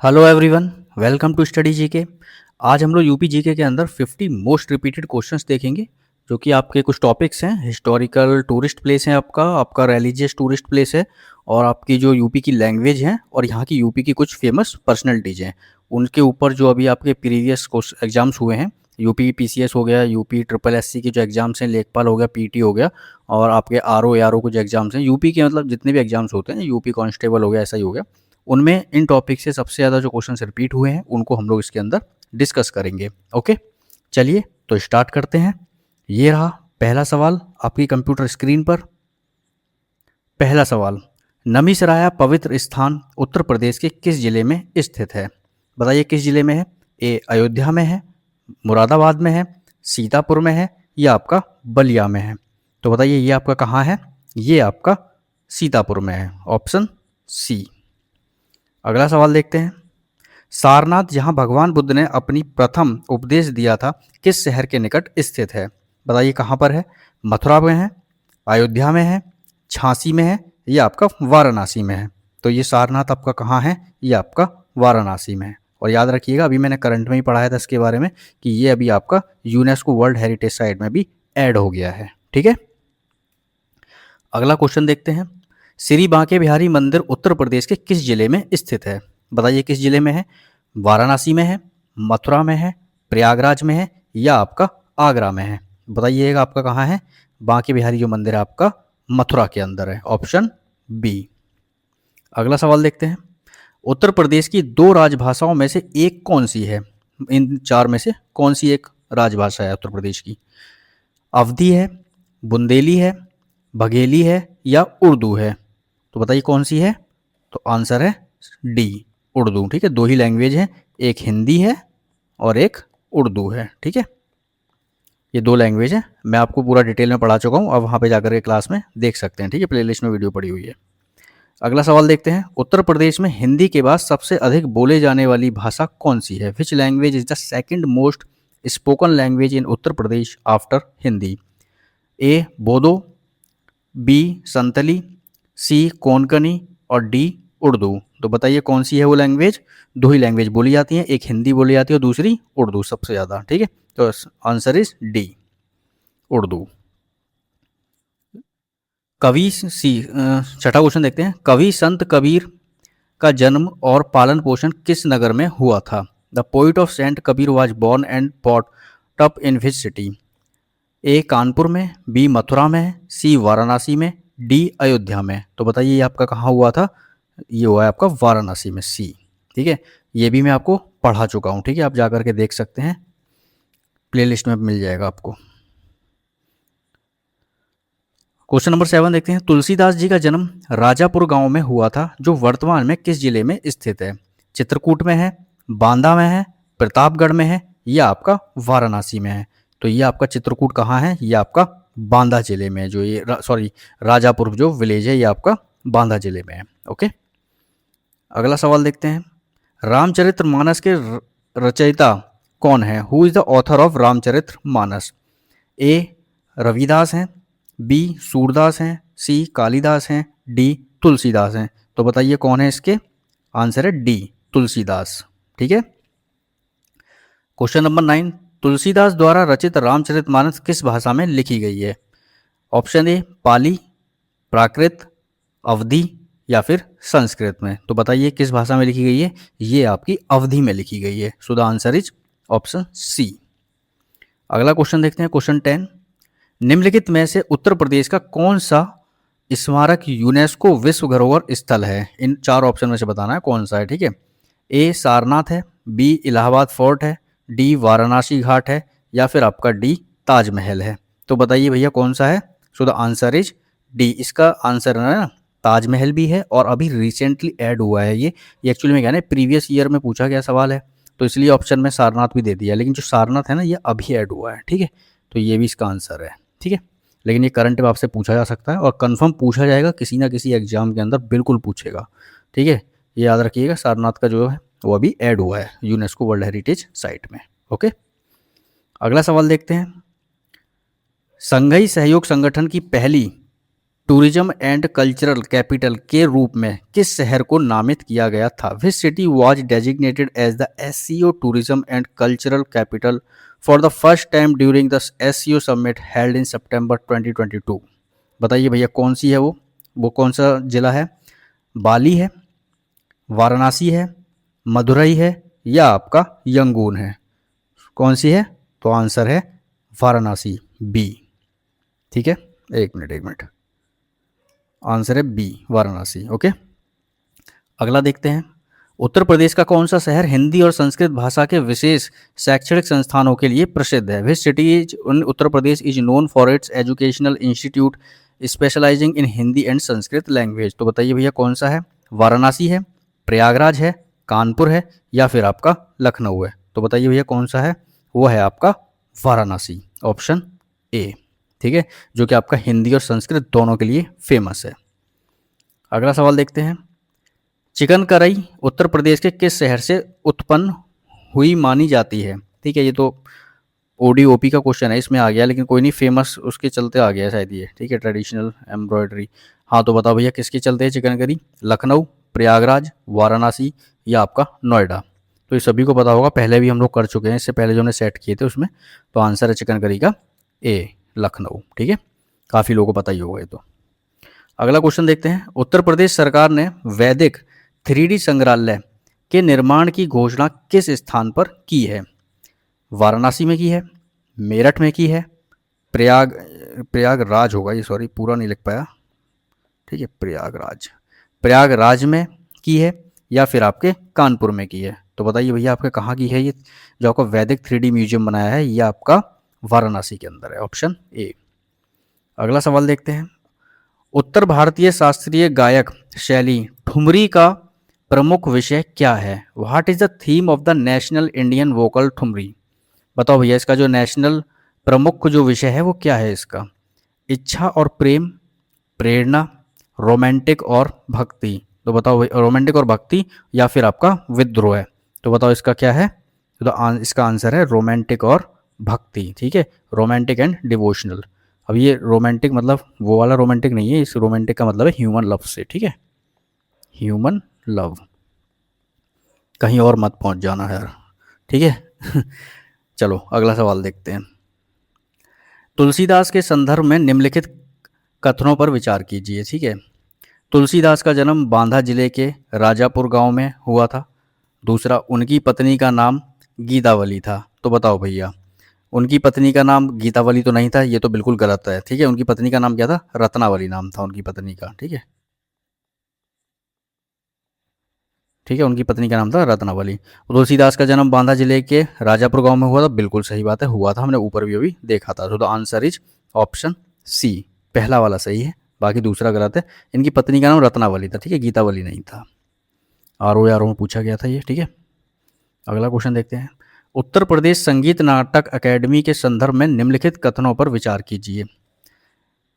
Hello everyone, welcome to study GK. आज हम लोग यूपी जीके के अंदर 50 मोस्ट रिपीटेड क्वेश्चंस देखेंगे, जो कि आपके कुछ टॉपिक्स हैं। हिस्टोरिकल टूरिस्ट प्लेस है, आपका रिलीजियस टूरिस्ट प्लेस है, और आपकी जो यूपी की लैंग्वेज है और यहाँ की यूपी की कुछ फेमस पर्सनैलिटीज़ हैं, उनके ऊपर जो अभी आपके प्रीवियस एग्जाम्स हुए हैं। यूपी पीसीएस हो गया, यूपी ट्रिपल एससी के जो एग्जाम्स हैं, लेखपाल हो गया, पीटी हो गया, और आपके आरओ एआरओ के जो एग्जाम्स हैं यूपी के, मतलब जितने भी एग्जाम्स होते हैं, यूपी कांस्टेबल हो गया, ऐसा ही हो गया, उनमें इन टॉपिक से सबसे ज़्यादा जो क्वेश्चन रिपीट हुए हैं उनको हम लोग इसके अंदर डिस्कस करेंगे। ओके, चलिए तो स्टार्ट करते हैं। ये रहा पहला सवाल आपकी कंप्यूटर स्क्रीन पर। पहला सवाल, नमीसराया पवित्र स्थान उत्तर प्रदेश के किस जिले में स्थित है? बताइए किस जिले में है। ए अयोध्या में है, मुरादाबाद में है, सीतापुर में है, या आपका बलिया में है? तो बताइए ये आपका कहाँ है? ये आपका सीतापुर में है, ऑप्शन सी। अगला सवाल देखते हैं। सारनाथ, जहां भगवान बुद्ध ने अपनी प्रथम उपदेश दिया था, किस शहर के निकट स्थित है? बताइए कहाँ पर है। मथुरा में है, अयोध्या में है, झांसी में है, या आपका वाराणसी में है? तो ये सारनाथ आपका कहाँ है? ये आपका वाराणसी में है। और याद रखिएगा, अभी मैंने करंट में ही पढ़ाया था इसके बारे में कि ये अभी आपका यूनेस्को वर्ल्ड हेरिटेज साइट में भी ऐड हो गया है। ठीक है, अगला क्वेश्चन देखते हैं। श्री बांके बिहारी मंदिर उत्तर प्रदेश के किस जिले में स्थित है? बताइए किस जिले में है। वाराणसी में है, मथुरा में है, प्रयागराज में है, या आपका आगरा में है? बताइएगा आपका कहाँ है। बांके बिहारी जो मंदिर है आपका मथुरा के अंदर है, ऑप्शन बी। अगला सवाल देखते हैं। उत्तर प्रदेश की दो राजभाषाओं में से एक कौन सी है? इन चार में से कौन सी एक राजभाषा है उत्तर प्रदेश की? अवधी है, बुंदेली है, बघेली है, या उर्दू है? तो बताइए कौन सी है। तो आंसर है डी, उर्दू। ठीक है, दो ही लैंग्वेज है, एक हिंदी है और एक उर्दू है। ठीक है, ये दो लैंग्वेज है। मैं आपको पूरा डिटेल में पढ़ा चुका हूँ, अब वहाँ पे जाकर के क्लास में देख सकते हैं। ठीक है, प्लेलिस्ट में वीडियो पड़ी हुई है। अगला सवाल देखते हैं। उत्तर प्रदेश में हिंदी के बाद सबसे अधिक बोले जाने वाली भाषा कौन सी है? Which language is the second most spoken language in Uttar Pradesh after Hindi? A Bodo, B Santali, C Konkani, और डी उर्दू। तो बताइए कौन सी है वो लैंग्वेज। दो ही लैंग्वेज बोली जाती हैं, एक हिंदी बोली जाती है और दूसरी उर्दू सबसे ज़्यादा। ठीक है, तो आंसर इज डी, उर्दू। छठा क्वेश्चन देखते हैं। कवि संत कबीर का जन्म और पालन पोषण किस नगर में हुआ था? The poet of saint Kabir was born and bought up in which city? A Kanpur में, बी मथुरा में, सी वाराणसी में, डी अयोध्या में? तो बताइए ये आपका कहाँ हुआ था। ये हुआ है आपका वाराणसी में, सी। ठीक है, ये भी मैं आपको पढ़ा चुका हूँ। ठीक है, आप जाकर के देख सकते हैं, प्लेलिस्ट में मिल जाएगा आपको। क्वेश्चन नंबर 7 देखते हैं। तुलसीदास जी का जन्म राजापुर गांव में हुआ था, जो वर्तमान में किस जिले में स्थित है? चित्रकूट में है, बांदा में है, प्रतापगढ़ में है, या आपका वाराणसी में है? तो ये आपका चित्रकूट कहाँ है? ये आपका बांदा जिले में है। जो ये राजापुर जो विलेज है, ये आपका बांदा जिले में है। ओके, अगला सवाल देखते हैं। रामचरित्र मानस के रचयिता कौन है? Who is the author of Ramcharitra Manas? A Ravidas हैं, बी सूरदास हैं, सी कालिदास हैं, डी तुलसीदास हैं? तो बताइए कौन है इसके। आंसर है डी, तुलसीदास। ठीक है, क्वेश्चन नंबर 9। तुलसीदास द्वारा रचित रामचरितमानस किस भाषा में लिखी गई है? ऑप्शन ए पाली, प्राकृत, अवधी, या फिर संस्कृत में? तो बताइए किस भाषा में लिखी गई है। ये आपकी अवधी में लिखी गई है, so the answer is option C. अगला क्वेश्चन देखते हैं, क्वेश्चन 10। निम्नलिखित में से उत्तर प्रदेश का कौन सा स्मारक यूनेस्को विश्व धरोहर स्थल है? इन चार ऑप्शन में से बताना है कौन सा है। ठीक है, ए सारनाथ है, बी इलाहाबाद फोर्ट है, डी वाराणसी घाट है, या फिर आपका डी ताजमहल है? तो बताइए भैया कौन सा है। So the answer is D. इसका आंसर है ना, ताजमहल भी है, और अभी रिसेंटली ऐड हुआ है। ये एक्चुअली में क्या है, प्रीवियस ईयर में पूछा गया सवाल है, तो इसलिए ऑप्शन में सारनाथ भी दे दिया, लेकिन जो सारनाथ है ना, ये अभी ऐड हुआ है। ठीक है, तो ये भी इसका आंसर है। ठीक है, लेकिन ये करंट में आपसे पूछा जा सकता है, और कंफर्म पूछा जाएगा किसी ना किसी एग्जाम के अंदर, बिल्कुल पूछेगा। ठीक है, ये याद रखिएगा, सारनाथ का जो है वो अभी ऐड हुआ है यूनेस्को वर्ल्ड हेरिटेज साइट में। ओके, अगला सवाल देखते हैं। संघई सहयोग संगठन की पहली टूरिज्म एंड कल्चरल कैपिटल के रूप में किस शहर को नामित किया गया था? Which city was designated as the SCO tourism and cultural capital for the first time during the SCO summit held in September 2022? बताइए भैया कौन सी है वो कौन सा जिला है? बाली है, वाराणसी है, मदुरई है या आपका यंगून है? कौन सी है? तो आंसर है वाराणसी, बी। ठीक है, एक मिनट, आंसर है बी, वाराणसी। ओके, अगला देखते हैं। उत्तर प्रदेश का कौन सा शहर हिंदी और संस्कृत भाषा के विशेष शैक्षणिक संस्थानों के लिए प्रसिद्ध है? Which city is in Uttar Pradesh is known for its educational institute specialising in Hindi and Sanskrit language? तो बताइए भैया कौन सा है? वाराणसी है, प्रयागराज है, कानपुर है या फिर आपका लखनऊ है? तो बताइए भैया कौन सा है? वो है आपका वाराणसी, ऑप्शन ए। ठीक है, जो कि आपका हिंदी और संस्कृत दोनों के लिए फेमस है। अगला सवाल देखते हैं। चिकन करी उत्तर प्रदेश के किस शहर से उत्पन्न हुई मानी जाती है? ठीक है, ये तो ओडीओपी का क्वेश्चन है, इसमें आ गया, लेकिन कोई नहीं, फेमस उसके चलते आ गया शायद ये। ठीक है, ट्रेडिशनल एम्ब्रॉयडरी। हाँ, तो बताओ भैया किसके चलते है चिकन करी? लखनऊ, प्रयागराज, वाराणसी या आपका नोएडा? तो ये सभी को पता होगा, पहले भी हम लोग कर चुके हैं, इससे पहले जो हमने सेट किए थे उसमें। तो आंसर है चिकन करी का ए, लखनऊ। ठीक है, काफ़ी लोगों को पता ही होगा ये तो। अगला क्वेश्चन देखते हैं। उत्तर प्रदेश सरकार ने वैदिक 3D संग्रहालय के निर्माण की घोषणा किस स्थान पर की है? वाराणसी में की है, मेरठ में की है, प्रयागराज होगा ये, सॉरी पूरा नहीं लिख पाया। ठीक है, प्रयागराज में की है या फिर आपके कानपुर में की है? तो बताइए भैया आपके कहाँ की है ये जो आपका वैदिक 3D म्यूजियम बनाया है? ये आपका वाराणसी के अंदर है, ऑप्शन ए। अगला सवाल देखते हैं। उत्तर भारतीय शास्त्रीय गायक शैली ठुमरी का प्रमुख विषय क्या है? What is the theme of the national Indian vocal thumri? बताओ भैया इसका जो नेशनल प्रमुख जो विषय है वो क्या है इसका? इच्छा और प्रेम, प्रेरणा, रोमांटिक और भक्ति? तो बताओ रोमांटिक और भक्ति या फिर आपका विद्रोह है? तो बताओ इसका क्या है? तो इसका आंसर है रोमांटिक और भक्ति। ठीक है, रोमांटिक एंड डिवोशनल। अब ये रोमांटिक मतलब वो वाला रोमांटिक नहीं है, इस रोमांटिक का मतलब है ह्यूमन लव से। ठीक है, ह्यूमन लव, कहीं और मत पहुंच जाना यार। ठीक है चलो अगला सवाल देखते हैं। तुलसीदास के संदर्भ में निम्नलिखित कथनों पर विचार कीजिए। ठीक है, तुलसीदास का जन्म बांदा जिले के राजापुर गांव में हुआ था। दूसरा, उनकी पत्नी का नाम गीतावली था। तो बताओ भैया, उनकी पत्नी का नाम गीतावली तो नहीं था, ये तो बिल्कुल गलत है। ठीक है, उनकी पत्नी का नाम क्या था? रत्नावली नाम था उनकी पत्नी का। ठीक है, ठीक है, उनकी पत्नी का नाम था रत्नावली। तुलसीदास का जन्म बांदा जिले के राजापुर गांव में हुआ था, बिल्कुल सही बात है, हुआ था, हमने ऊपर भी अभी देखा था। तो the answer is option C, पहला वाला सही है, बाकी दूसरा गलत है। इनकी पत्नी का नाम रत्नावली था, ठीक है, गीतावली नहीं था। आर में पूछा गया था ये। ठीक है, अगला क्वेश्चन देखते हैं। उत्तर प्रदेश संगीत नाटक अकेडमी के संदर्भ में निम्नलिखित कथनों पर विचार कीजिए।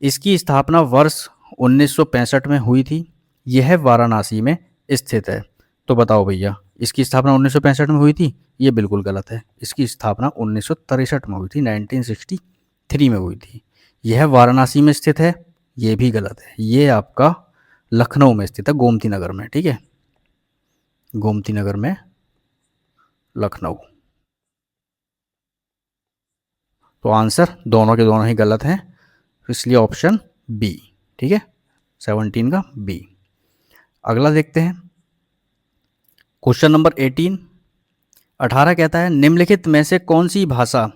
इसकी स्थापना वर्ष 1965 में हुई थी। यह वाराणसी में स्थित है। तो बताओ भैया, इसकी स्थापना 1965 में हुई थी? ये बिल्कुल गलत है, इसकी स्थापना 1963 में हुई थी, 1963 में हुई थी। यह वाराणसी में स्थित है? ये भी गलत है, ये आपका लखनऊ में स्थित है, गोमती नगर में। ठीक है, गोमती नगर में, लखनऊ। तो आंसर दोनों के दोनों ही गलत हैं, इसलिए ऑप्शन बी। ठीक है, 17 का बी। अगला देखते हैं क्वेश्चन नंबर 18 कहता है निम्नलिखित में से कौन सी भाषा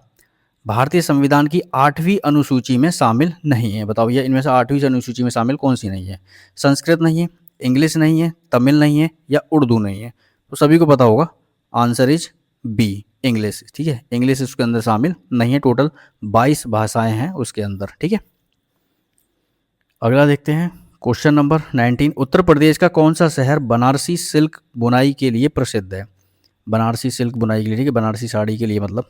भारतीय संविधान की 8वीं अनुसूची में शामिल नहीं है? बताओ भैया इनमें से 8वीं अनुसूची में शामिल कौन सी नहीं है? संस्कृत नहीं है, इंग्लिश नहीं है, तमिल नहीं है या उर्दू नहीं है? तो सभी को पता होगा, आंसर इज बी, इंग्लिश। ठीक है, इंग्लिश उसके अंदर शामिल नहीं है। टोटल 22 भाषाएं हैं उसके अंदर। ठीक है, अगला देखते हैं क्वेश्चन नंबर 19। उत्तर प्रदेश का कौन सा शहर बनारसी सिल्क बुनाई के लिए प्रसिद्ध है? बनारसी सिल्क बुनाई के लिए, ठीक है, बनारसी साड़ी के लिए मतलब।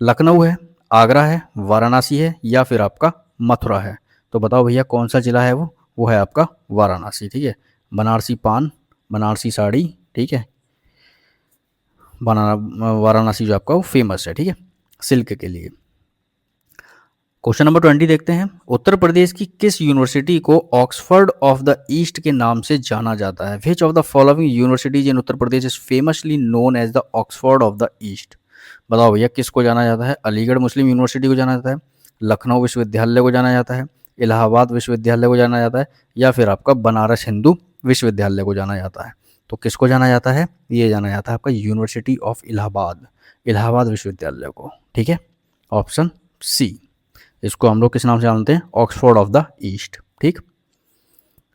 लखनऊ है, आगरा है, वाराणसी है या फिर आपका मथुरा है? तो बताओ भैया कौन सा जिला है वो है आपका वाराणसी। ठीक है, बनारसी पान, बनारसी साड़ी, ठीक है, वाराणसी जो आपका वो फेमस है। ठीक है, सिल्क के लिए। क्वेश्चन नंबर 20 देखते हैं। उत्तर प्रदेश की किस यूनिवर्सिटी को ऑक्सफोर्ड ऑफ द ईस्ट के नाम से जाना जाता है? Which of the following universities in Uttar Pradesh is famously known as the Oxford of the East? बताओ भैया किसको जाना जाता है? अलीगढ़ मुस्लिम यूनिवर्सिटी को जाना जाता है, लखनऊ विश्वविद्यालय को जाना जाता है, इलाहाबाद विश्वविद्यालय को जाना जाता है, या फिर आपका बनारस हिंदू विश्वविद्यालय को जाना जाता है? तो किसको जाना जाता है? ये जाना जाता है आपका यूनिवर्सिटी ऑफ इलाहाबाद, इलाहाबाद विश्वविद्यालय को। ठीक है, ऑप्शन सी। इसको हम लोग किस नाम से जानते हैं? Oxford of the east. ठीक,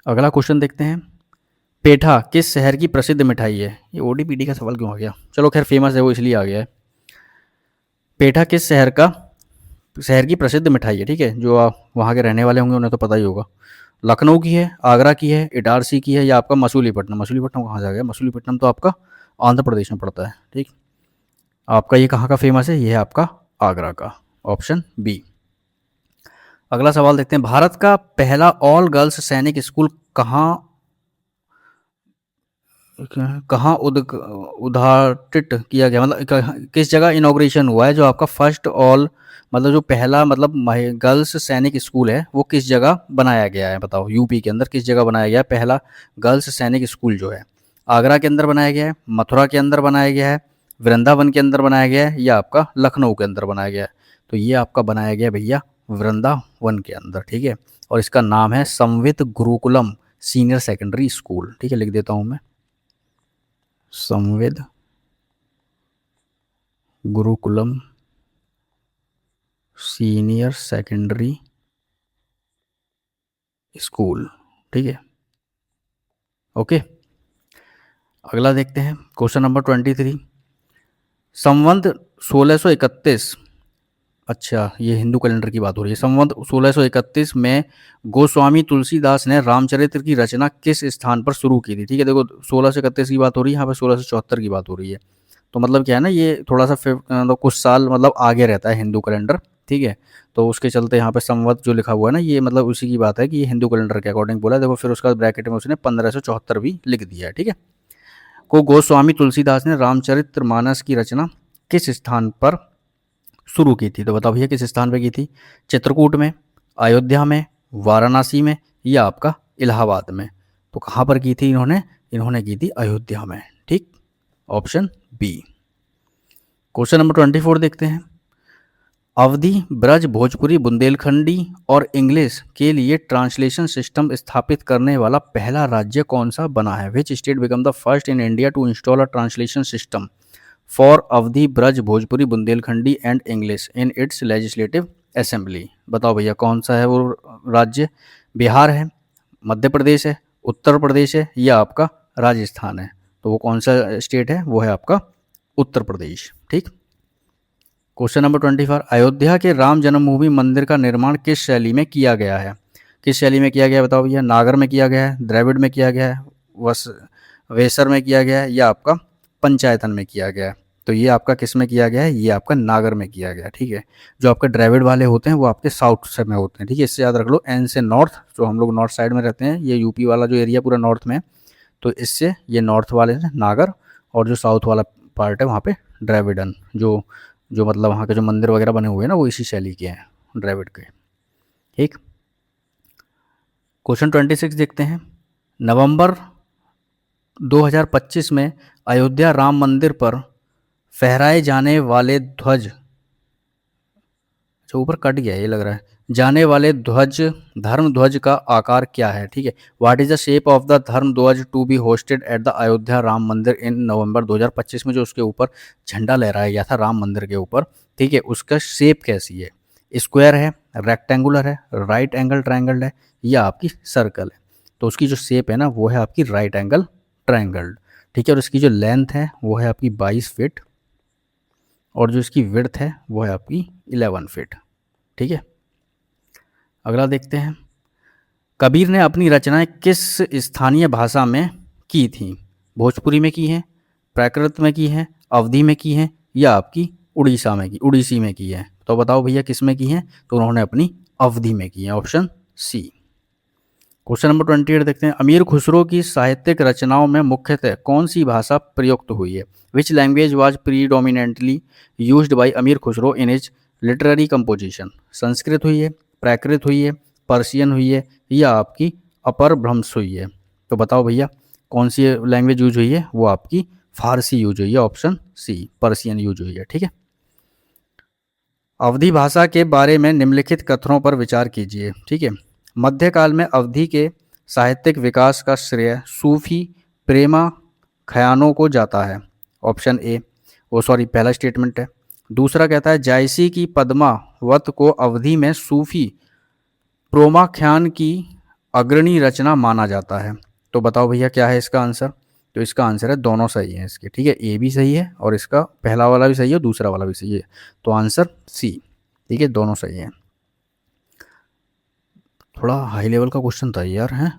अगला क्वेश्चन देखते हैं। पेठा किस शहर की प्रसिद्ध मिठाई है? ये ओडीपीडी का सवाल क्यों आ गया? चलो खैर फेमस है वो इसलिए आ गया है। पेठा किस शहर की प्रसिद्ध मिठाई है? ठीक है, जो आप वहाँ के रहने वाले होंगे उन्हें तो पता ही होगा। लखनऊ की है, आगरा की है, इटारसी की है, या आपका मसूलीपट्टनम? मसूलीपट्टनम कहाँ से आ गया? मसूलीपट्टनम तो आपका आंध्र प्रदेश में पड़ता है। ठीक, आपका ये कहाँ का फेमस है? ये है आपका आगरा का, ऑप्शन बी। अगला सवाल देखते हैं। भारत का पहला ऑल गर्ल्स सैनिक स्कूल कहाँ कहाँ उद्घाटित किया गया? मतलब किस जगह इनॉग्रेशन हुआ है? जो आपका फर्स्ट ऑल मतलब जो पहला मतलब गर्ल्स सैनिक स्कूल है वो किस जगह बनाया गया है? बताओ यूपी के अंदर किस जगह बनाया गया है पहला गर्ल्स सैनिक स्कूल जो है? आगरा के अंदर बनाया गया है, मथुरा के अंदर बनाया गया है, वृंदावन के अंदर बनाया गया है, या आपका लखनऊ के अंदर बनाया गया है? तो ये आपका बनाया गया भैया वृंदावन के अंदर। ठीक है, और इसका नाम है संवित गुरुकुलम सीनियर सेकेंडरी स्कूल। ठीक है, लिख देता हूँ मैं, संविद गुरुकुलम सीनियर सेकेंडरी स्कूल। ठीक है, ओके। अगला देखते हैं क्वेश्चन नंबर 23। संवत 1631, अच्छा ये हिंदू कैलेंडर की बात हो रही है। संवत 1631 में गोस्वामी तुलसीदास ने रामचरित्र की रचना किस स्थान पर शुरू की थी? ठीक है, देखो 1631 की बात हो रही है, यहाँ पे 1674 की बात हो रही है। तो मतलब क्या है ना, ये थोड़ा सा मतलब कुछ साल मतलब आगे रहता है हिंदू कैलेंडर। ठीक है, तो उसके चलते यहाँ पे संवत जो लिखा हुआ है ना, ये मतलब उसी की बात है कि ये हिंदू कैलेंडर के अकॉर्डिंग बोला है। देखो फिर उसका ब्रैकेट में उसने 1574 भी लिख दिया है। ठीक है, को गोस्वामी तुलसीदास ने रामचरित्र मानस की रचना किस स्थान पर शुरू की थी? तो बताओ भैया किस स्थान पर की थी? चित्रकूट में, अयोध्या में, वाराणसी में, या आपका इलाहाबाद में? तो कहाँ पर की थी इन्होंने की थी अयोध्या में। ठीक, ऑप्शन बी। क्वेश्चन नंबर 24 देखते हैं। अवधी, ब्रज, भोजपुरी, बुंदेलखंडी और इंग्लिश के लिए ट्रांसलेशन सिस्टम स्थापित करने वाला पहला राज्य कौन सा बना है? Which state become the first in India to install a translation system for Awadhi, Braj, Bhojpuri, Bundelkhandi and English in its legislative assembly? बताओ भैया कौन सा है वो राज्य? बिहार है, मध्य प्रदेश है, उत्तर प्रदेश है, या आपका राजस्थान है? तो वो कौन सा स्टेट है? वो है आपका उत्तर प्रदेश। ठीक, क्वेश्चन नंबर 24। अयोध्या के राम जन्मभूमि मंदिर का निर्माण किस शैली में किया गया है? किस शैली में किया गया है बताओ भैया? नागर में किया गया है, द्रविड़ में किया गया है, वस वेसर में किया गया है, या आपका पंचायतन में किया गया है? तो ये आपका किस में किया गया है? ये आपका नागर में किया गया है। ठीक है, जो आपके द्रविड़ वाले होते हैं वो आपके साउथ से में होते हैं। ठीक है, इससे याद रख लो, एन से नॉर्थ, जो हम लोग नॉर्थ साइड में रहते हैं, ये यूपी वाला जो एरिया पूरा नॉर्थ में है, तो इससे ये नॉर्थ वाले से नागर, और जो साउथ वाला पार्ट है वहाँ पे द्रविड़न, जो जो मतलब वहाँ के जो मंदिर वगैरह बने हुए हैं ना वो इसी शैली के हैं, द्रविड़ के। ठीक, क्वेश्चन 26 देखते हैं। नवंबर 2025 में अयोध्या राम मंदिर पर फहराए जाने वाले ध्वज, जो ऊपर कट गया ये लग रहा है, जाने वाले ध्वज, धर्म ध्वज का आकार क्या है? ठीक है, what is the shape of the dharma dhwaj to be hosted at the Ayodhya Ram Mandir in नवंबर 2025 में जो उसके ऊपर झंडा लहराया गया था राम मंदिर के ऊपर? ठीक है, उसका शेप कैसी है? स्क्वायर है, रेक्टेंगुलर है, राइट एंगल ट्रायंगल है, या आपकी सर्कल है? तो उसकी जो शेप है ना वो है आपकी राइट एंगल ट्रायंगल। ठीक है, और इसकी जो लेंथ है वो है आपकी 22 फीट, और जो इसकी विड्थ है वो है आपकी 11 फीट। ठीक है, अगला देखते हैं। कबीर ने अपनी रचनाएं किस स्थानीय भाषा में की थी? भोजपुरी में की हैं, प्राकृत में की हैं, अवधी में की हैं, या आपकी उड़ीसी में की है? तो बताओ भैया किस में की हैं? तो उन्होंने अपनी अवधी में की है, ऑप्शन सी। क्वेश्चन नंबर 28 देखते हैं। अमीर खुसरो की साहित्यिक रचनाओं में मुख्यतः कौन सी भाषा प्रयुक्त हुई है? Which language was predominantly used by Amir Khusro in his literary composition, Sanskrit हुई है, प्राकृत हुई है, पर्शियन हुई है या आपकी अपर भ्रंश हुई है। तो बताओ भैया कौन सी लैंग्वेज यूज हुई है, वो आपकी फारसी यूज हुई है, ऑप्शन सी पर्शियन यूज हुई है। ठीक है, अवधी भाषा के बारे में निम्नलिखित कथनों पर विचार कीजिए। ठीक है, मध्यकाल में अवधी के साहित्यिक विकास का श्रेय सूफी प्रेमा खयानों को जाता है। ऑप्शन ए, वो सॉरी पहला स्टेटमेंट है। दूसरा कहता है जायसी की पद्मावत को अवधि में सूफी प्रोमाख्यान की अग्रणी रचना माना जाता है। तो बताओ भैया क्या है इसका आंसर। तो इसका आंसर है, दोनों सही है इसके। ठीक है, ए भी सही है और इसका पहला वाला भी सही है और दूसरा वाला भी सही है। तो आंसर सी। ठीक है, दोनों सही है। थोड़ा हाई लेवल का क्वेश्चन था यार, है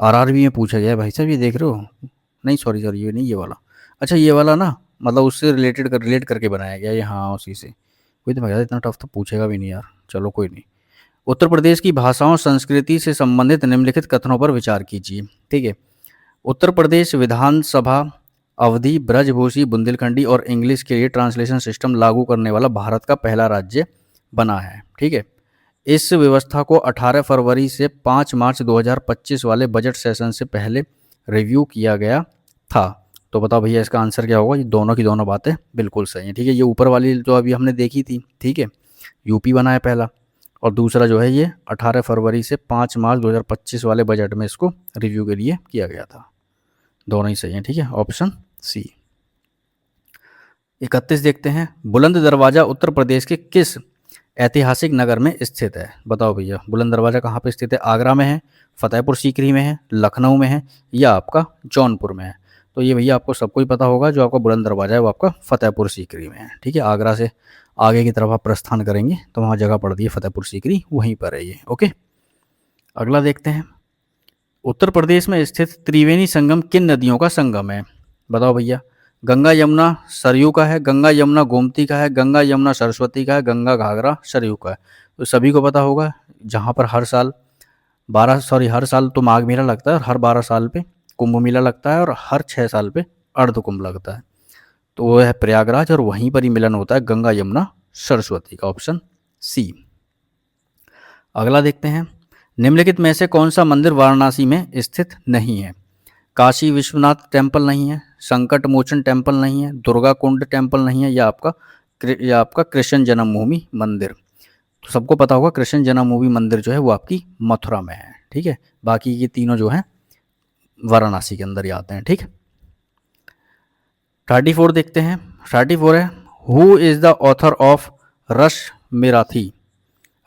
आरआरबी में पूछा गया है भाई साहब, ये देख रहे हो। नहीं सॉरी सॉरी, ये नहीं, ये वाला। अच्छा ये वाला ना, मतलब उससे रिलेट करके बनाया गया ये, हाँ उसी से। कोई तो मैं इतना टफ तो पूछेगा भी नहीं यार, चलो कोई नहीं। उत्तर प्रदेश की भाषाओं संस्कृति से संबंधित निम्नलिखित कथनों पर विचार कीजिए। ठीक है, उत्तर प्रदेश विधानसभा अवधी, ब्रजभूषी, बुंदेलखंडी और इंग्लिश के लिए ट्रांसलेशन सिस्टम लागू करने वाला भारत का पहला राज्य बना है। ठीक है, इस व्यवस्था को 18 फरवरी से 5 मार्च 2025 वाले बजट सेशन से पहले रिव्यू किया गया था। तो बताओ भैया इसका आंसर क्या होगा। ये दोनों की दोनों बातें बिल्कुल सही हैं। ठीक है, ये ऊपर वाली जो अभी हमने देखी थी, ठीक है, यूपी बना है पहला, और दूसरा जो है ये 18 फरवरी से 5 मार्च 2025 वाले बजट में इसको रिव्यू के लिए किया गया था। दोनों ही सही हैं। ठीक है, ऑप्शन सी। 31 देखते हैं, बुलंद दरवाज़ा उत्तर प्रदेश के किस ऐतिहासिक नगर में स्थित है। बताओ भैया बुलंद दरवाज़ा कहाँ पे स्थित है। आगरा में है, फतेहपुर सीकरी में है, लखनऊ में है या आपका जौनपुर में है। तो ये भैया आपको सबको ही पता होगा, जो आपका बुलंद दरवाज़ा है वो आपका फतेहपुर सीकरी में है। ठीक है, आगरा से आगे की तरफ आप प्रस्थान करेंगे तो वहाँ जगह पड़ती है फतेहपुर सीकरी, वहीं पर है ये। ओके, अगला देखते हैं, उत्तर प्रदेश में स्थित त्रिवेणी संगम किन नदियों का संगम है। बताओ भैया, गंगा यमुना सरयू का है, गंगा यमुना गोमती का है, गंगा यमुना सरस्वती का है, गंगा घाघरा सरयू का है। तो सभी को पता होगा, जहाँ पर हर साल तो माघ मेला लगता है और हर 12 साल पे कुंभ मेला लगता है और हर 6 साल पे अर्ध कुंभ लगता है। तो वो है प्रयागराज और वहीं पर ही मिलन होता है गंगा यमुना सरस्वती का, ऑप्शन सी। अगला देखते हैं, निम्नलिखित में से कौन सा मंदिर वाराणसी में स्थित नहीं है। काशी विश्वनाथ टेम्पल नहीं है, संकट मोचन टेम्पल नहीं है, दुर्गा कुंड टेम्पल नहीं है या आपका कृष्ण जन्मभूमि मंदिर। तो सबको पता होगा कृष्ण जन्मभूमि मंदिर जो है वो आपकी मथुरा में है। ठीक है, बाकी ये तीनों जो हैं वाराणसी के अंदर ही आते हैं। ठीक, 34 देखते हैं। 34 है, who is the author of रस मेराथी।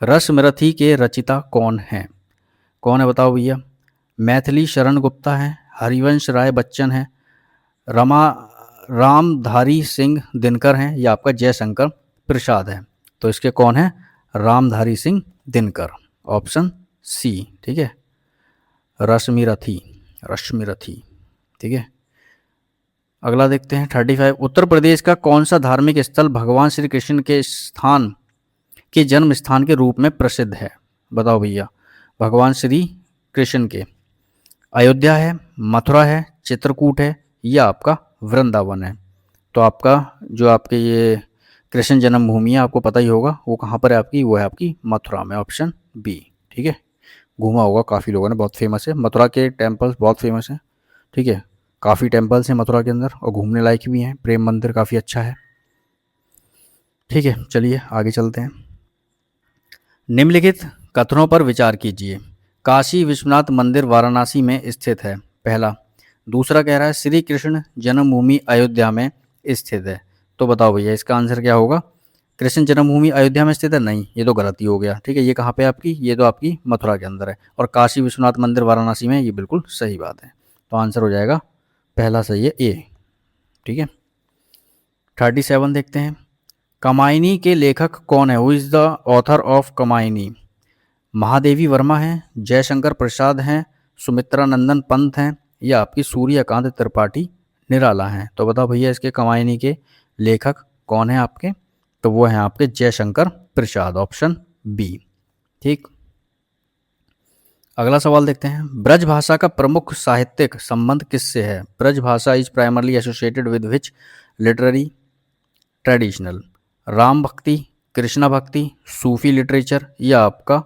रस मेराथी के रचिता कौन हैं। कौन है बताओ भैया। मैथिली शरण गुप्ता है, हरिवंश राय बच्चन है, रमा रामधारी सिंह दिनकर हैं या आपका जयशंकर प्रसाद है। तो इसके कौन है, रामधारी सिंह दिनकर, ऑप्शन सी। ठीक है, रश्मिरथी। ठीक है, अगला देखते हैं 35, उत्तर प्रदेश का कौन सा धार्मिक स्थल भगवान श्री कृष्ण के जन्म स्थान के रूप में प्रसिद्ध है। बताओ भैया, भगवान श्री कृष्ण के अयोध्या है, मथुरा है, चित्रकूट है या आपका वृंदावन है। तो आपका जो आपके ये कृष्ण जन्मभूमि है, आपको पता ही होगा वो कहाँ पर है आपकी, वो है आपकी मथुरा में, ऑप्शन बी। ठीक है, घूमा होगा काफ़ी लोगों ने, बहुत फेमस है मथुरा के टेम्पल्स, बहुत फेमस है। ठीक है, काफ़ी टेम्पल्स हैं मथुरा के अंदर और घूमने लायक भी हैं। प्रेम मंदिर काफ़ी अच्छा है। ठीक है, चलिए आगे चलते हैं। निम्नलिखित कथनों पर विचार कीजिए। काशी विश्वनाथ मंदिर वाराणसी में स्थित है, पहला। दूसरा कह रहा है श्री कृष्ण जन्मभूमि अयोध्या में स्थित है। तो बताओ भैया इसका आंसर क्या होगा। कृष्ण जन्मभूमि अयोध्या में स्थित है, नहीं, ये तो गलती हो गया। ठीक है, ये कहाँ पे आपकी, ये तो आपकी मथुरा के अंदर है। और काशी विश्वनाथ मंदिर वाराणसी में, ये बिल्कुल सही बात है। तो आंसर हो जाएगा पहला सही है, ए। ठीक है, 37 देखते हैं, कमायनी के लेखक कौन है। Who is the author of Kamayani. Mahadevi Verma हैं, जयशंकर प्रसाद हैं, सुमित्रा नंदन पंत हैं या आपकी सूर्यकांत त्रिपाठी निराला हैं। तो बताओ भैया इसके कमायनी के लेखक कौन हैं आपके। तो वो हैं आपके जयशंकर प्रसाद, ऑप्शन बी। ठीक, अगला सवाल देखते हैं, ब्रज भाषा का प्रमुख साहित्यिक संबंध किससे है। ब्रज भाषा is primarily associated with which literary traditional. Ram भक्ति, कृष्णा भक्ति, सूफी लिटरेचर या आपका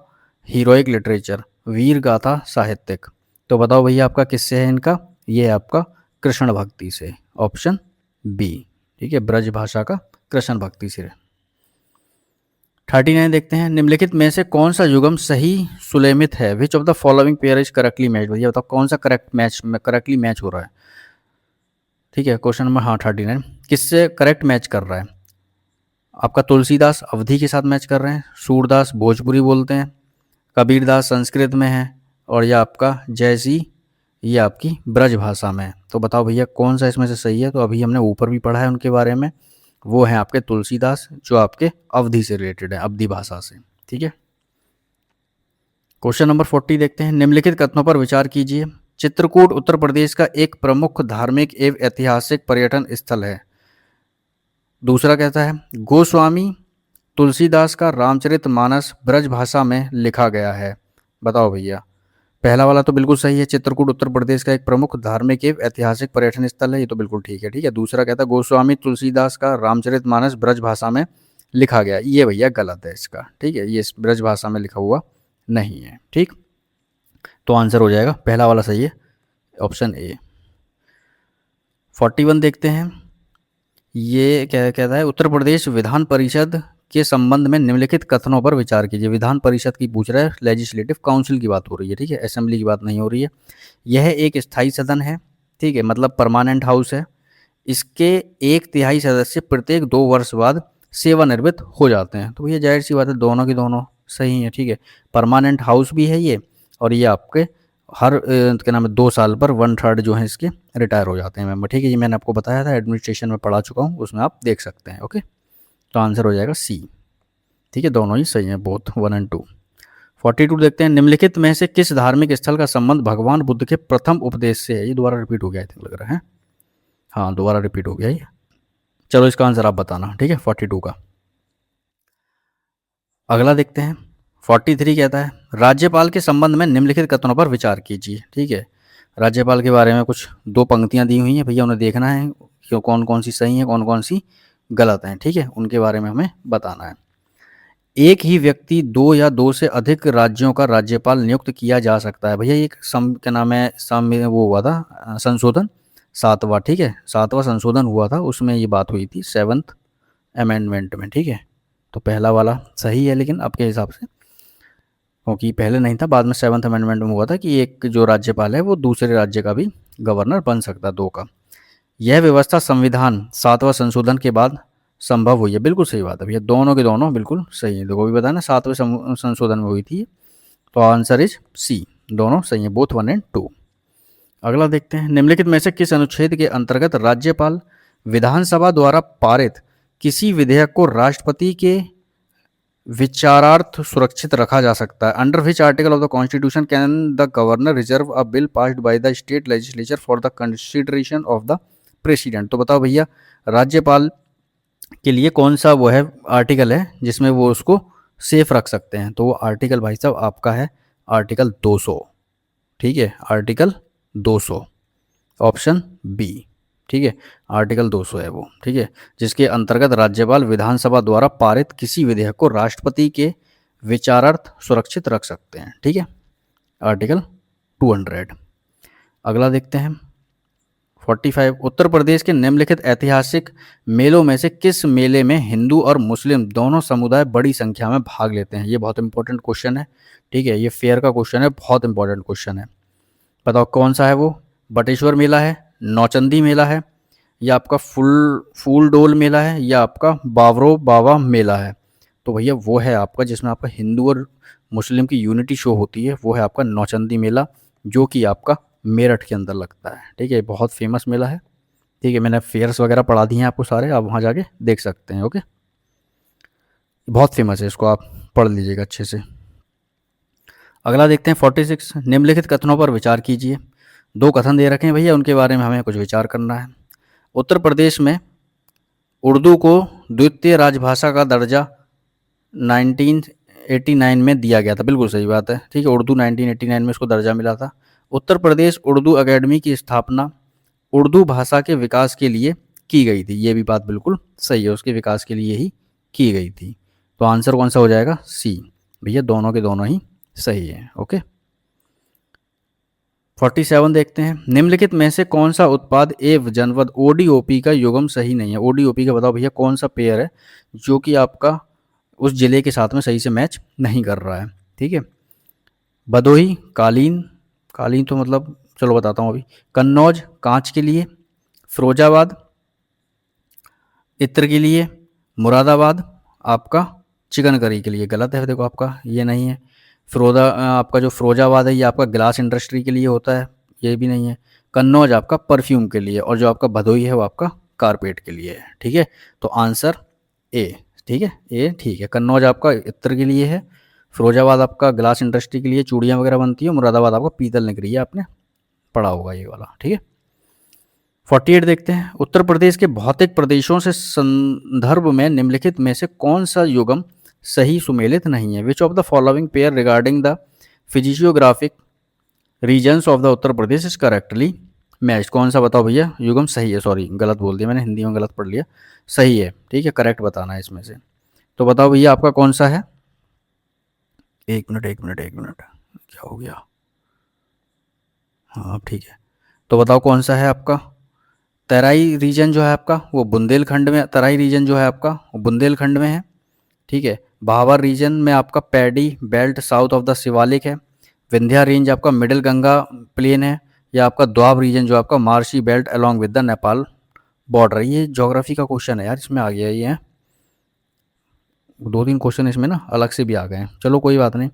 हीरोइक लिटरेचर, वीर गाथा साहित्यिक। तो बताओ भैया आपका किससे है इनका? ये है आपका कृष्ण भक्ति से, ऑप्शन बी। ठीक है, ब्रज भाषा का कृष्ण भक्ति से। 39 देखते हैं, निम्नलिखित में से कौन सा युगम सही सुलेमित है? Which of the following pair is correctly match? भैया बताओ कौन सा करेक्टली मैच हो रहा है? ठीक है, क्वेश्चन नंबर, हाँ 39 किससे करेक्ट मैच कर रहा है? आपका तुलसीदास अवधी के साथ मैच कर रहे हैं, सूरदास भोजपुरी बोलते हैं, कबीरदास संस्कृत में है, और यह आपका जयसी ये आपकी ब्रज भाषा में है। तो बताओ भैया कौन सा इसमें से सही है? तो अभी हमने ऊपर भी पढ़ा है उनके बारे में, वो हैं आपके तुलसीदास, जो आपके अवधी से रिलेटेड है, अवधी भाषा से। ठीक है, क्वेश्चन नंबर 40 देखते हैं, निम्नलिखित कथनों पर विचार कीजिए। चित्रकूट उत्तर प्रदेश का एक प्रमुख धार्मिक एवं ऐतिहासिक पर्यटन स्थल है। दूसरा कहता है, गोस्वामी तुलसीदास का रामचरितमानस ब्रज भाषा में लिखा गया है। बताओ भैया, पहला वाला तो बिल्कुल सही है, चित्रकूट उत्तर प्रदेश का एक प्रमुख धार्मिक एवं ऐतिहासिक पर्यटन स्थल है, ये तो बिल्कुल ठीक है। ठीक है, दूसरा कहता है गोस्वामी तुलसीदास का रामचरितमानस ब्रज भाषा में लिखा गया, ये भैया गलत है इसका। ठीक है, ये इस ब्रज भाषा में लिखा हुआ नहीं है। ठीक, तो आंसर हो जाएगा पहला वाला सही है, ऑप्शन ए। 41 देखते हैं, ये क्या कहता है, उत्तर प्रदेश विधान परिषद के संबंध में निम्नलिखित कथनों पर विचार कीजिए। विधान परिषद की पूछ रहा है, लेजिस्लेटिव काउंसिल की बात हो रही है। ठीक है, असेंबली की बात नहीं हो रही है। यह एक स्थायी सदन है, ठीक है, मतलब परमानेंट हाउस है। इसके 1/3 सदस्य प्रत्येक 2 वर्ष बाद सेवानिवृत्त हो जाते हैं। तो ये जाहिर सी बात है, दोनों की दोनों सही है। ठीक है, परमानेंट हाउस भी है ये, और ये आपके हर क्या नाम है 2 साल पर 1/3 जो है इसके रिटायर हो जाते हैं मेंबर। ठीक है, ये मैंने आपको बताया था, एडमिनिस्ट्रेशन में पढ़ा चुका हूँ, उसमें आप देख सकते हैं। ओके, तो आंसर हो जाएगा सी। ठीक है, दोनों ही सही हैं, बोथ 1 और 2। 42 देखते हैं, निम्नलिखित में से किस धार्मिक स्थल का संबंध भगवान बुद्ध के प्रथम उपदेश से है? ये दोबारा रिपीट हो गया, आई थिंक लग रहा है। हाँ, दोबारा रिपीट हो गया ये। चलो इसका आंसर आप बताना। ठीक है, 42 का। अगला देखते हैं, 43 कहता है, राज्यपाल के संबंध में निम्नलिखित कथनों पर विचार कीजिए। ठीक है, राज्यपाल के बारे में कुछ 2 पंक्तियां दी हुई हैं भैया, उन्हें देखना है कि कौन कौन सी सही है, कौन कौन सी गलत हैं। ठीक है, उनके बारे में हमें बताना है। एक ही व्यक्ति 2 या 2 से अधिक राज्यों का राज्यपाल नियुक्त किया जा सकता है। भैया एक क्या नाम है, वो हुआ था संशोधन 7वां। ठीक है, 7वां संशोधन हुआ था, उसमें ये बात हुई थी 7th अमेंडमेंट में। ठीक है, तो पहला वाला सही है, लेकिन आपके हिसाब से, क्योंकि पहले नहीं था, बाद में 7th अमेंडमेंट में हुआ था कि एक जो राज्यपाल है वो दूसरे राज्य का भी गवर्नर बन सकता है, 2 का। यह व्यवस्था संविधान 7वां संशोधन के बाद संभव हुई है। बिल्कुल सही बात है भैया, दोनों के दोनों बिल्कुल सही है। देखो भी बताया ना, 7वें संशोधन में हुई थी, तो आंसर इज सी, दोनों सही है, बोथ 1 और 2। अगला देखते हैं, निम्नलिखित में से किस अनुच्छेद के अंतर्गत राज्यपाल विधानसभा द्वारा पारित किसी विधेयक को राष्ट्रपति के विचारार्थ सुरक्षित रखा जा सकता है? Under which article of the constitution can the governor reserve a bill passed by the state legislature for the consideration of the president? तो बताओ भैया, राज्यपाल के लिए कौन सा वो है आर्टिकल है जिसमें वो उसको सेफ रख सकते हैं? तो वो आर्टिकल भाई साहब आपका है आर्टिकल 200। ठीक है, आर्टिकल 200, ऑप्शन बी। ठीक है, आर्टिकल 200 है वो। ठीक है, जिसके अंतर्गत राज्यपाल विधानसभा द्वारा पारित किसी विधेयक को राष्ट्रपति के विचारार्थ सुरक्षित रख सकते हैं। ठीक है, आर्टिकल 200। अगला देखते हैं, 45, उत्तर प्रदेश के निम्नलिखित ऐतिहासिक मेलों में से किस मेले में हिंदू और मुस्लिम दोनों समुदाय बड़ी संख्या में भाग लेते हैं? ये बहुत इंपॉर्टेंट क्वेश्चन है। ठीक है, ये फेयर का क्वेश्चन है, बहुत इंपॉर्टेंट क्वेश्चन है। बताओ कौन सा है वो? बटेश्वर मेला है, नौचंदी मेला है, या आपका फूल डोल मेला है, या आपका बावरो बावा मेला है? तो भैया वो है आपका जिसमें आपका हिंदू और मुस्लिम की यूनिटी शो होती है, वो है आपका नौचंदी मेला, जो कि आपका मेरठ के अंदर लगता है। ठीक है, बहुत फेमस मेला है। ठीक है, मैंने फेयर्स वगैरह पढ़ा दिए हैं आपको सारे, आप वहाँ जाके देख सकते हैं। ओके, बहुत फेमस है, इसको आप पढ़ लीजिएगा अच्छे से। अगला देखते हैं 46, निम्नलिखित कथनों पर विचार कीजिए। 2 कथन दे रखे हैं भैया, उनके बारे में हमें कुछ विचार करना है। उत्तर प्रदेश में उर्दू को द्वितीय राजभाषा का दर्जा 1989 में दिया गया था। बिल्कुल सही बात है। ठीक है, उर्दू 1989 में इसको दर्जा मिला था। उत्तर प्रदेश उर्दू अकेडमी की स्थापना उर्दू भाषा के विकास के लिए की गई थी। ये भी बात बिल्कुल सही है, उसके विकास के लिए ही की गई थी। तो आंसर कौन सा हो जाएगा? सी। भैया दोनों के दोनों ही सही है। ओके, 47 देखते हैं। निम्नलिखित में से कौन सा उत्पाद एव जनपद ओडीओपी का युग्म सही नहीं है? ओडीओपी का बताओ भैया कौन सा पेयर है जो कि आपका उस जिले के साथ में सही से मैच नहीं कर रहा है। ठीक है, भदोही कालीन, कालीन तो मतलब चलो बताता हूँ अभी। कन्नौज कांच के लिए, फिरोजाबाद इत्र के लिए, मुरादाबाद आपका चिकन करी के लिए। गलत है देखो आपका, ये नहीं है। आपका जो फिरोजाबाद है ये आपका ग्लास इंडस्ट्री के लिए होता है, ये भी नहीं है। कन्नौज आपका परफ्यूम के लिए, और जो आपका भदोही है वो आपका कारपेट के लिए है। ठीक है, तो आंसर ए। ठीक है, ए ठीक है। कन्नौज आपका इत्र के लिए है, फिरोजाबाद आपका ग्लास इंडस्ट्री के लिए चूड़ियाँ वगैरह बनती है, मुरादाबाद आपका पीतल निकली है, आपने पढ़ा होगा ये वाला। ठीक है, 48 देखते हैं। उत्तर प्रदेश के भौतिक प्रदेशों से संदर्भ में निम्नलिखित में से कौन सा युग्म सही सुमेलित नहीं है? Which of the following pair regarding the physiographic regions of the Uttar Pradesh is correctly matched? कौन सा बताओ भैया युग्म सही है? सॉरी गलत बोल दिया मैंने, हिंदी में गलत पढ़ लिया। सही है, ठीक है, करेक्ट बताना है इसमें से। तो बताओ भैया आपका कौन सा है? एक मिनट एक मिनट एक मिनट, क्या हो गया? हाँ ठीक है, तो बताओ कौन सा है आपका? तराई रीजन जो है आपका वो बुंदेलखंड में, तराई रीजन जो है आपका वो बुंदेलखंड में है। ठीक है, भावर रीजन में आपका paddy belt south of the Shivalik है। विंध्या रेंज आपका मिडिल गंगा प्लेन है। या आपका द्वाब रीजन जो आपका marshy belt along with the Nepal border. ये ज्योग्राफी का क्वेश्चन है यार, इसमें आ गया ये है। 2-3 क्वेश्चन इसमें ना अलग से भी आ गए हैं, चलो कोई बात नहीं।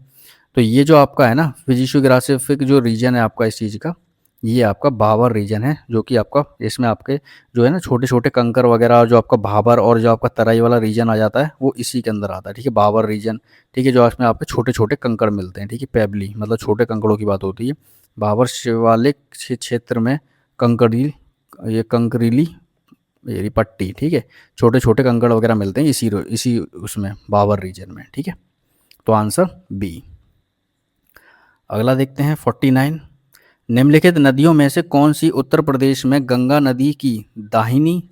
तो ये जो आपका है ना फिजियोग्राफिक जो रीजन है आपका इस चीज़ का, ये आपका भाबर रीजन है, जो कि आपका इसमें आपके जो है ना छोटे छोटे कंकर वगैरह, जो आपका भाबर और जो आपका तराई वाला रीजन आ जाता है वो इसी के अंदर आता है। ठीक है, भाबर रीजन। ठीक है, जो इसमें आपके छोटे छोटे कंकड़ मिलते हैं। ठीक है, पेबली मतलब छोटे कंकड़ों की बात होती है। भाबर शिवालिक क्षेत्र में कंकरील, ये कंकरीली ये पट्टी। ठीक है, छोटे छोटे कंकड़ वगैरह मिलते हैं इसी उसमें भाबर रीजन में। ठीक है, तो आंसर बी। अगला देखते हैं 49। निम्नलिखित नदियों में से कौन सी उत्तर प्रदेश में गंगा नदी की दाहिनी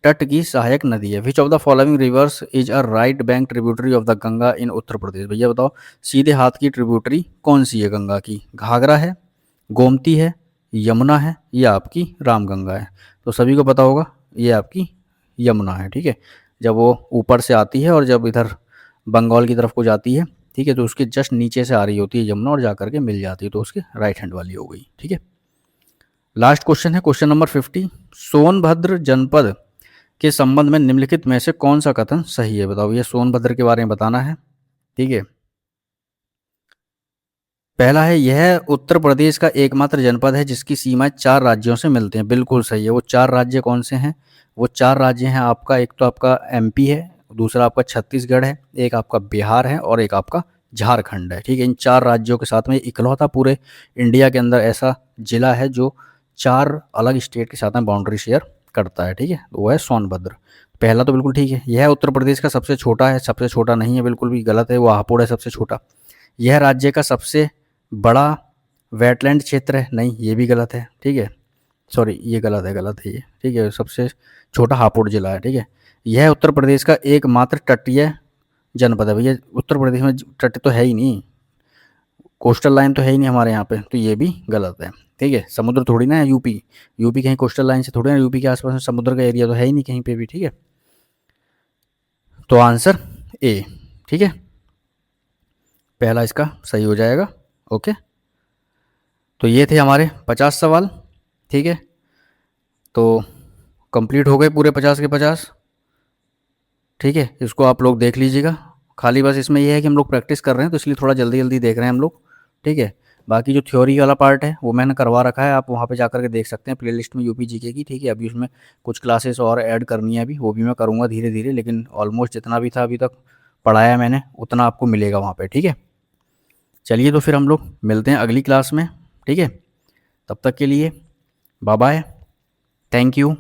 तट की सहायक नदी है? Which of the following rivers is a right bank tributary of the Ganga in Uttar Pradesh? भैया बताओ सीधे हाथ की ट्रिब्यूटरी कौन सी है गंगा की? घाघरा है, गोमती है, यमुना है, या आपकी रामगंगा है? तो सभी को पता होगा ये आपकी यमुना है। ठीक है, जब वो ऊपर से आती है और जब इधर बंगाल की तरफ को जाती है, ठीक है, तो उसके जस्ट नीचे से आ रही होती है यमुना और जा करके मिल जाती है, तो उसके राइट हैंड वाली हो गई। ठीक है, लास्ट क्वेश्चन है क्वेश्चन नंबर 50। सोनभद्र जनपद के संबंध में निम्नलिखित में से कौन सा कथन सही है? बताओ, ये सोनभद्र के बारे में बताना है। ठीक है, पहला है यह उत्तर प्रदेश का एकमात्र जनपद है जिसकी सीमाएं 4 राज्यों से मिलते हैं। बिल्कुल सही है। वो 4 राज्य कौन से हैं? वो 4 राज्य हैं आपका, एक तो आपका एमपी है, दूसरा आपका छत्तीसगढ़ है, एक आपका बिहार है और एक आपका झारखंड है। ठीक है, इन 4 राज्यों के साथ में इकलौता पूरे इंडिया के अंदर ऐसा जिला है जो 4 अलग स्टेट के साथ में बाउंड्री शेयर करता है। ठीक है, तो वो है सोनभद्र। पहला तो बिल्कुल ठीक है। यह उत्तर प्रदेश का सबसे छोटा है, सबसे छोटा नहीं है, बिल्कुल भी गलत है, वो हापुड़ है सबसे छोटा। यह राज्य का सबसे बड़ा वेटलैंड क्षेत्र है, नहीं ये भी गलत है। ठीक है, सॉरी ये गलत है ये। ठीक है, सबसे छोटा हापुड़ जिला है। ठीक है, यह उत्तर प्रदेश का एकमात्र तटीय जनपद है। भैया उत्तर प्रदेश में तट तो है ही नहीं, कोस्टल लाइन तो है ही नहीं हमारे यहाँ पे, तो ये भी गलत है। ठीक है, समुद्र थोड़ी ना है यूपी, यूपी कहीं कोस्टल लाइन से थोड़ी ना, यूपी के आसपास में समुद्र का एरिया तो है ही नहीं कहीं पे भी। ठीक है, तो आंसर ए। ठीक है, पहला इसका सही हो जाएगा। ओके, तो ये थे हमारे 50 सवाल। ठीक है, तो कंप्लीट हो गए पूरे 50 के 50। ठीक है, इसको आप लोग देख लीजिएगा। खाली बस इसमें यह है कि हम लोग प्रैक्टिस कर रहे हैं तो इसलिए थोड़ा जल्दी जल्दी देख रहे हैं हम लोग। ठीक है, बाकी जो थ्योरी वाला पार्ट है वो मैंने करवा रखा है, आप वहाँ पे जा कर के देख सकते हैं प्लेलिस्ट में यूपी जीके की। ठीक है, अभी उसमें कुछ क्लासेस और ऐड करनी है, अभी वो भी मैं करूँगा धीरे धीरे, लेकिन ऑलमोस्ट जितना भी था अभी तक पढ़ाया मैंने उतना आपको मिलेगा वहाँ पर। ठीक है, चलिए तो फिर हम लोग मिलते हैं अगली क्लास में। ठीक है, तब तक के लिए बाय बाय, थैंक यू।